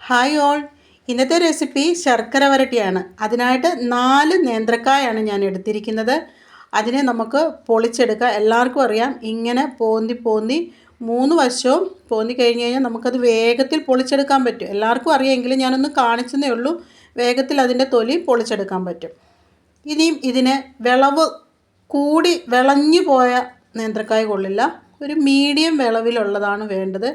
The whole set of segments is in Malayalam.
Hi all. ഇന്നത്തെ റെസിപ്പി ശർക്കര വരട്ടിയാണ്. അതിനായിട്ട് 4 നേന്ത്രക്കായാണ് ഞാൻ എടുത്തിരിക്കുന്നത്. അതിനെ നമുക്ക് പൊളിച്ചെടുക്കാം. എല്ലാവർക്കും അറിയാം, ഇങ്ങനെ പോന്തി പോന്തി 3 വശവും പോന്തി കഴിഞ്ഞ് കഴിഞ്ഞാൽ നമുക്കത് വേഗത്തിൽ പൊളിച്ചെടുക്കാൻ പറ്റും. എല്ലാവർക്കും അറിയാമെങ്കിലും ഞാനൊന്ന് കാണിച്ചെന്നേ ഉള്ളൂ. വേഗത്തിൽ അതിൻ്റെ തൊലി പൊളിച്ചെടുക്കാൻ പറ്റും. ഇനിയും ഇതിനെ വിളവ് കൂടി വിളഞ്ഞു പോയ നേന്ത്രക്കായ കൊള്ളില്ല. ഒരു മീഡിയം വിളവിലുള്ളതാണ് വേണ്ടത്.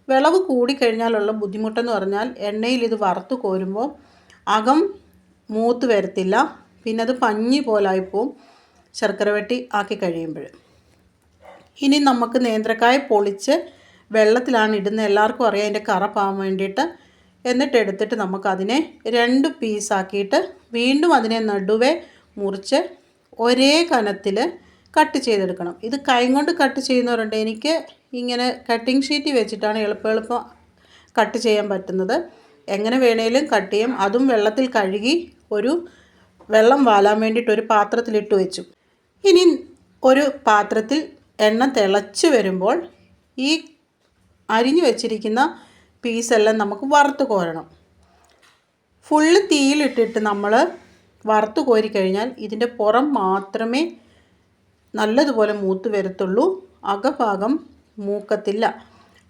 വിളവ് കൂടിക്കഴിഞ്ഞാലുള്ള ബുദ്ധിമുട്ടെന്ന് പറഞ്ഞാൽ എണ്ണയിൽ ഇത് വറുത്ത് കോരുമ്പോൾ അകം മൂത്ത് വരത്തില്ല. പിന്നെ അത് പഞ്ഞി പോലായിപ്പോവും ശർക്കര വരട്ടി ആക്കി കഴിയുമ്പോൾ. ഇനി നമുക്ക് നേന്ത്രക്കായ പൊളിച്ച് വെള്ളത്തിലാണ് ഇടുന്നത്. എല്ലാവർക്കും അറിയാം അതിൻ്റെ കറ പോകാൻ വേണ്ടിയിട്ട്. എന്നിട്ട് എടുത്തിട്ട് നമുക്കതിനെ 2 പീസാക്കിയിട്ട് വീണ്ടും അതിനെ നടുവേ മുറിച്ച് ഒരേ കനത്തിൽ കട്ട് ചെയ്തെടുക്കണം. ഇത് കൈ കൊണ്ട് കട്ട് ചെയ്യുന്നവരുണ്ട്. എനിക്ക് ഇങ്ങനെ കട്ടിംഗ് ഷീറ്റ് വെച്ചിട്ടാണ് എളുപ്പം കട്ട് ചെയ്യാൻ പറ്റുന്നത്. എങ്ങനെ വേണേലും കട്ട് ചെയ്യും. അതും വെള്ളത്തിൽ കഴുകി ഒരു വെള്ളം വാലാൻ വേണ്ടിയിട്ട് ഒരു പാത്രത്തിലിട്ട് വെച്ചു. ഇനി ഒരു പാത്രത്തിൽ എണ്ണ തിളച്ച് വരുമ്പോൾ ഈ അരിഞ്ഞു വെച്ചിരിക്കുന്ന പീസെല്ലാം നമുക്ക് വറുത്ത് കോരണം. ഫുള്ള് തീയിലിട്ടിട്ട് നമ്മൾ വറുത്ത് കോരി കഴിഞ്ഞാൽ ഇതിൻ്റെ പുറം മാത്രമേ നല്ലതുപോലെ മൂത്ത് വരത്തുള്ളൂ. അകഭാഗം മൂക്കത്തില്ല.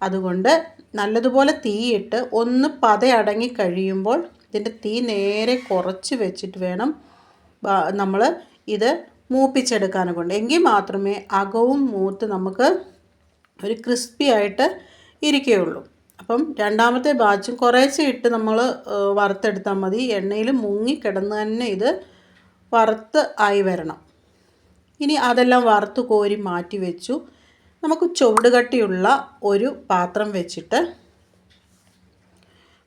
അതുകൊണ്ട് നല്ലതുപോലെ തീയിട്ട് ഒന്ന് പതയടങ്ങി കഴിയുമ്പോൾ ഇതിൻ്റെ തീ നേരെ കുറച്ച് വെച്ചിട്ട് വേണം നമ്മൾ ഇത് മൂപ്പിച്ചെടുക്കാനെ കൊണ്ട്. എങ്കിൽ മാത്രമേ അകവും മൂത്ത് നമുക്ക് ഒരു ക്രിസ്പി ആയിട്ട് ഇരിക്കുകയുള്ളൂ. അപ്പം രണ്ടാമത്തെ ബാച്ചും കുറേശ്ശെ ഇട്ട് നമ്മൾ വറുത്തെടുത്താൽ മതി. എണ്ണയിൽ മുങ്ങിക്കിടന്ന് തന്നെ ഇത് വറുത്ത് ആയി വരണം. ഇനി അതെല്ലാം വറുത്ത് കോരി മാറ്റി വെച്ചു. നമുക്ക് ചുവട് കട്ടിയുള്ള ഒരു പാത്രം വെച്ചിട്ട്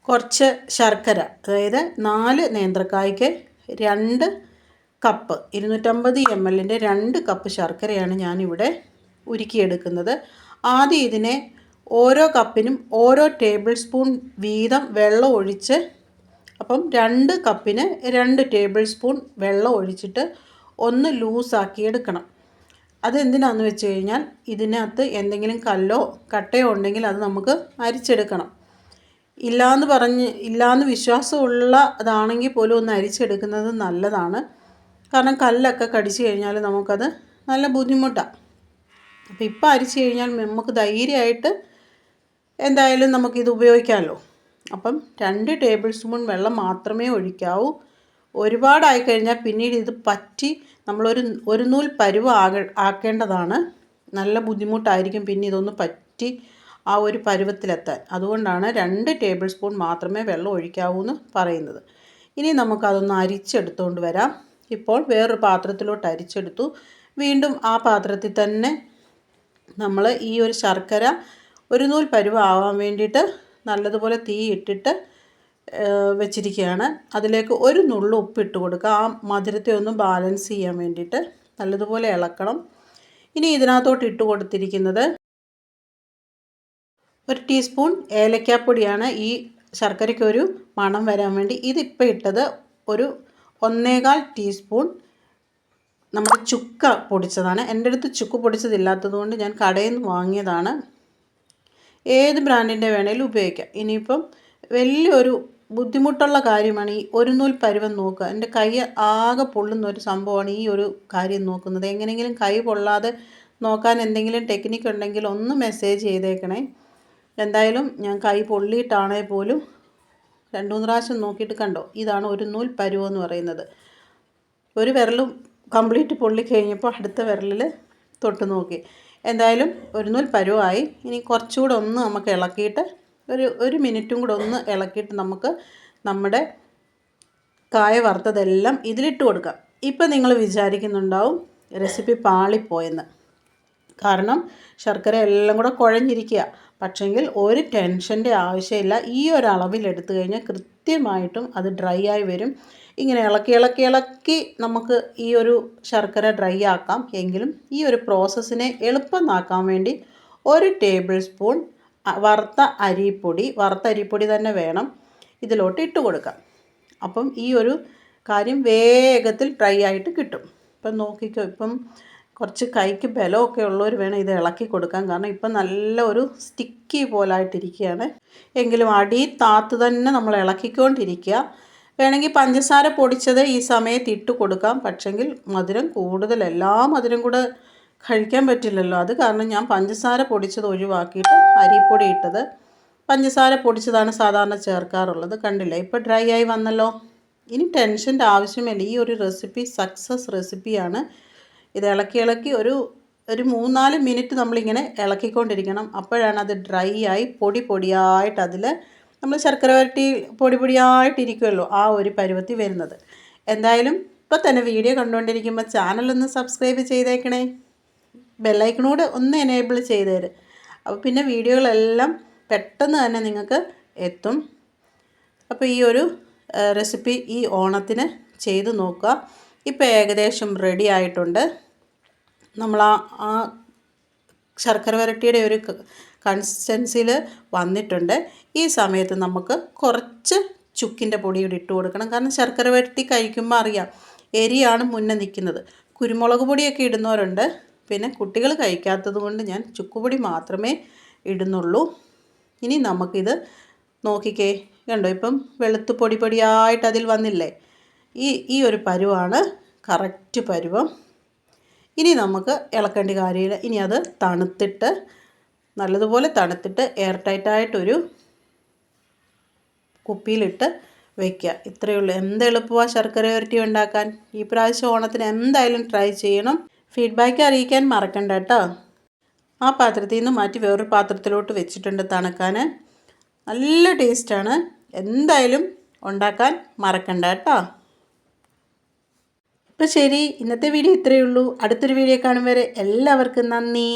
കുറച്ച് ശർക്കര, അതായത് 4 നേന്ത്രക്കായ്ക്ക് 2 കപ്പ് 250 ml 2 കപ്പ് ശർക്കരയാണ് ഞാനിവിടെ ഉരുക്കിയെടുക്കുന്നത്. ആദ്യം ഇതിനെ ഓരോ കപ്പിനും ഓരോ ടേബിൾ സ്പൂൺ വീതം വെള്ളം ഒഴിച്ച്, അപ്പം 2 കപ്പിന് 2 ടേബിൾ സ്പൂൺ വെള്ളം ഒഴിച്ചിട്ട് ഒന്ന് ലൂസാക്കി എടുക്കണം. അതെന്തിനാണെന്ന് വെച്ച് കഴിഞ്ഞാൽ ഇതിനകത്ത് എന്തെങ്കിലും കല്ലോ കട്ടയോ ഉണ്ടെങ്കിൽ അത് നമുക്ക് അരിച്ചെടുക്കണം. ഇല്ലയെന്ന് വിശ്വാസമുള്ള അതാണെങ്കിൽ പോലും ഒന്ന് അരിച്ചെടുക്കുന്നത് നല്ലതാണ്. കാരണം കല്ലൊക്കെ കടിച്ചു കഴിഞ്ഞാൽ നമുക്കത് നല്ല ബുദ്ധിമുട്ടാണ്. അപ്പോൾ ഇപ്പോൾ അരിച്ചു കഴിഞ്ഞാൽ നമുക്ക് ധൈര്യമായിട്ട് എന്തായാലും നമുക്കിത് ഉപയോഗിക്കാമല്ലോ. അപ്പം 2 ടേബിൾ സ്പൂൺ വെള്ളം മാത്രമേ ഒഴിക്കാവൂ. ഒരുപാടായി കഴിഞ്ഞാൽ പിന്നീട് ഇത് പറ്റി ഒരു നൂൽ പരുവം ആക്കേണ്ടതാണ്. നല്ല ബുദ്ധിമുട്ടായിരിക്കും പിന്നെ ഇതൊന്ന് പറ്റി ആ ഒരു പരുവത്തിലെത്താൻ. അതുകൊണ്ടാണ് 2 ടേബിൾ സ്പൂൺ മാത്രമേ വെള്ളം ഒഴിക്കാവൂ എന്ന് പറയുന്നത്. ഇനി നമുക്കതൊന്ന് അരിച്ചെടുത്തുകൊണ്ട് വരാം. ഇപ്പോൾ വേറൊരു പാത്രത്തിലോട്ട് അരിച്ചെടുത്തു. വീണ്ടും ആ പാത്രത്തിൽ തന്നെ നമ്മൾ ഈ ഒരു ശർക്കര ഒരു നൂൽ പരുവം ആവാൻ വേണ്ടിയിട്ട് നല്ലതുപോലെ തീ ഇട്ടിട്ട് വെച്ചിരിക്കുകയാണ്. അതിലേക്ക് ഒരു നുള്ളു ഉപ്പിട്ട് കൊടുക്കുക. ആ മധുരത്തെ ഒന്ന് ബാലൻസ് ചെയ്യാൻ വേണ്ടിയിട്ട് നല്ലതുപോലെ ഇളക്കണം. ഇനി ഇതിനകത്തോട്ട് ഇട്ട് കൊടുത്തിരിക്കുന്നത് 1 ടീസ്പൂൺ ഏലക്കാപ്പൊടിയാണ്. ഈ ശർക്കരയ്ക്കൊരു മണം വരാൻ വേണ്ടി. ഇതിപ്പോൾ ഇട്ടത് ഒരു 1.25 ടീസ്പൂൺ നമ്മുടെ ചുക്ക പൊടിച്ചതാണ്. എൻ്റെ അടുത്ത് ചുക്ക് പൊടിച്ചതില്ലാത്തത് കൊണ്ട് ഞാൻ കടയിൽ നിന്ന് വാങ്ങിയതാണ്. ഏത് ബ്രാൻഡിൻ്റെ വേണേലും ഉപയോഗിക്കാം. ഇനിയിപ്പം വലിയൊരു ബുദ്ധിമുട്ടുള്ള കാര്യമാണ് ഈ ഒരു നൂൽ പരുവം നോക്കുക. എൻ്റെ കൈ ആകെ പൊള്ളുന്ന ഒരു സംഭവമാണ് ഈ ഒരു കാര്യം നോക്കുന്നത്. എങ്ങനെയെങ്കിലും കൈ പൊള്ളാതെ നോക്കാൻ എന്തെങ്കിലും ടെക്നിക്ക് ഉണ്ടെങ്കിൽ ഒന്ന് മെസ്സേജ് ചെയ്തേക്കണേ. എന്തായാലും ഞാൻ കൈ പൊള്ളിയിട്ടാണെങ്കിൽ പോലും 2-3 പ്രാവശ്യം നോക്കിയിട്ട് കണ്ടോ, ഇതാണ് ഒരു നൂൽ പരുവം എന്ന് പറയുന്നത്. ഒരു വിരലും കംപ്ലീറ്റ് പൊള്ളിക്കഴിഞ്ഞപ്പോൾ അടുത്ത വിരലിൽ തൊട്ട് നോക്കി. എന്തായാലും ഒരു നൂൽ പരുവമായി. ഇനി കുറച്ചുകൂടെ ഒന്ന് നമുക്ക് ഇളക്കിയിട്ട് ഒരു മിനിറ്റും കൂടെ ഒന്ന് ഇളക്കിയിട്ട് നമുക്ക് നമ്മുടെ കായ വറുത്തതെല്ലാം ഇതിലിട്ട് കൊടുക്കാം. ഇപ്പം നിങ്ങൾ വിചാരിക്കുന്നുണ്ടാവും റെസിപ്പി പാളിപ്പോയെന്ന്. കാരണം ശർക്കര എല്ലാം കൂടെ കുഴഞ്ഞിരിക്കുക. പക്ഷെങ്കിൽ ഒരു ടെൻഷൻ്റെ ആവശ്യമില്ല. ഈ ഒരു അളവിലെടുത്തു കഴിഞ്ഞാൽ കൃത്യമായിട്ടും അത് ഡ്രൈ ആയി വരും. ഇങ്ങനെ ഇളക്കി നമുക്ക് ഈ ഒരു ശർക്കര ഡ്രൈ ആക്കാം. എങ്കിലും ഈ ഒരു പ്രോസസ്സിനെ എളുപ്പമാക്കാൻ വേണ്ടി 1 ടേബിൾ സ്പൂൺ വറുത്ത അരിപ്പൊടി തന്നെ വേണം ഇതിലോട്ട് ഇട്ട് കൊടുക്കാം. അപ്പം ഈ ഒരു കാര്യം വേഗത്തിൽ ഡ്രൈ ആയിട്ട് കിട്ടും. ഇപ്പം നോക്കിക്കോ, ഇപ്പം കുറച്ച് കൈക്ക് ബലമൊക്കെ ഉള്ളവർ വേണം ഇത് ഇളക്കി കൊടുക്കാൻ. കാരണം ഇപ്പം നല്ല ഒരു സ്റ്റിക്കി പോലായിട്ടിരിക്കുകയാണ്. എങ്കിലും അടി താത്ത് തന്നെ നമ്മൾ ഇളക്കിക്കൊണ്ടിരിക്കുക. വേണമെങ്കിൽ പഞ്ചസാര പൊടിച്ചത് ഈ സമയത്ത് ഇട്ട് കൊടുക്കാം. പക്ഷെങ്കിൽ മധുരം കൂടുതൽ, എല്ലാ മധുരം കൂടെ കഴിക്കാൻ പറ്റില്ലല്ലോ. അത് കാരണം ഞാൻ പഞ്ചസാര പൊടിച്ചത് ഒഴിവാക്കിയിട്ട് അരിപ്പൊടി ഇട്ടത്. പഞ്ചസാര പൊടിച്ചതാണ് സാധാരണ ചേർക്കാറുള്ളത്. കണ്ടില്ലേ, ഇപ്പോൾ ഡ്രൈ ആയി വന്നല്ലോ. ഇനി ടെൻഷൻ്റെ ആവശ്യമില്ല. ഈ ഒരു റെസിപ്പി സക്സസ് റെസിപ്പിയാണ്. ഇത് ഇളക്കി ഒരു 3-4 മിനിറ്റ് നമ്മളിങ്ങനെ ഇളക്കിക്കൊണ്ടിരിക്കണം. അപ്പോഴാണ് അത് ഡ്രൈ ആയി പൊടിയായിട്ട് അതിൽ നമ്മൾ ശർക്കര വരട്ടി പൊടിയായിട്ടിരിക്കുമല്ലോ, ആ ഒരു പരുവത്തിൽ വരുന്നത്. എന്തായാലും ഇപ്പോൾ തന്നെ വീഡിയോ കണ്ടുകൊണ്ടിരിക്കുമ്പോൾ ചാനലൊന്ന് സബ്സ്ക്രൈബ് ചെയ്തേക്കണേ. ബെല്ലൈക്കണോട് ഒന്ന് എനേബിൾ ചെയ്ത് തരും. അപ്പോൾ പിന്നെ വീഡിയോകളെല്ലാം പെട്ടെന്ന് തന്നെ നിങ്ങൾക്ക് എത്തും. അപ്പോൾ ഈ ഒരു റെസിപ്പി ഈ ഓണത്തിന് ചെയ്ത് നോക്കുക. ഇപ്പോൾ ഏകദേശം റെഡി ആയിട്ടുണ്ട്. നമ്മൾ ആ ശർക്കര വരട്ടിയുടെ ഒരു കൺസിസ്റ്റൻസിയിൽ വന്നിട്ടുണ്ട്. ഈ സമയത്ത് നമുക്ക് കുറച്ച് ചുക്കിൻ്റെ പൊടി കൂടി ഇട്ട് കൊടുക്കണം. കാരണം ശർക്കര വരട്ടി കഴിക്കുമ്പോൾ അറിയാം എരിയാണ് മുന്നേ നിൽക്കുന്നത്. കുരുമുളക് പൊടിയൊക്കെ ഇടുന്നവരുണ്ട്. പിന്നെ കുട്ടികൾ കഴിക്കാത്തത് കൊണ്ട് ഞാൻ ചുക്കുപൊടി മാത്രമേ ഇടുന്നുള്ളൂ. ഇനി നമുക്കിത് നോക്കിക്കേ, കണ്ടോ, ഇപ്പം വെളുത്ത് പൊടിയായിട്ട് അതിൽ വന്നില്ലേ. ഈ ഒരു പരുവാണ് കറക്റ്റ് പരുവം. ഇനി നമുക്ക് ഇളക്കേണ്ട കാര്യമില്ല. ഇനി അത് തണുത്തിട്ട്, നല്ലതുപോലെ തണുത്തിട്ട് എയർ ടൈറ്റായിട്ടൊരു കുപ്പിയിലിട്ട് വയ്ക്കുക. ഇത്രയേ ഉള്ളൂ. എന്ത് എളുപ്പമാണ് ശർക്കര വരട്ടി ഉണ്ടാക്കാൻ. ഈ പ്രാവശ്യം ഓണത്തിന് എന്തായാലും ട്രൈ ചെയ്യണം. ഫീഡ്ബാക്ക് അറിയിക്കാൻ മറക്കണ്ട കേട്ടോ. ആ പാത്രത്തിൽ നിന്ന് മാറ്റി വേറൊരു പാത്രത്തിലോട്ട് വെച്ചിട്ടുണ്ട് തണുക്കാൻ. നല്ല ടേസ്റ്റാണ്. എന്തായാലും ഉണ്ടാക്കാൻ മറക്കണ്ട കേട്ടോ. അപ്പോൾ ശരി, ഇന്നത്തെ വീഡിയോ ഇത്രയേ ഉള്ളൂ. അടുത്തൊരു വീഡിയോ കാണും വരെ എല്ലാവർക്കും നന്ദി.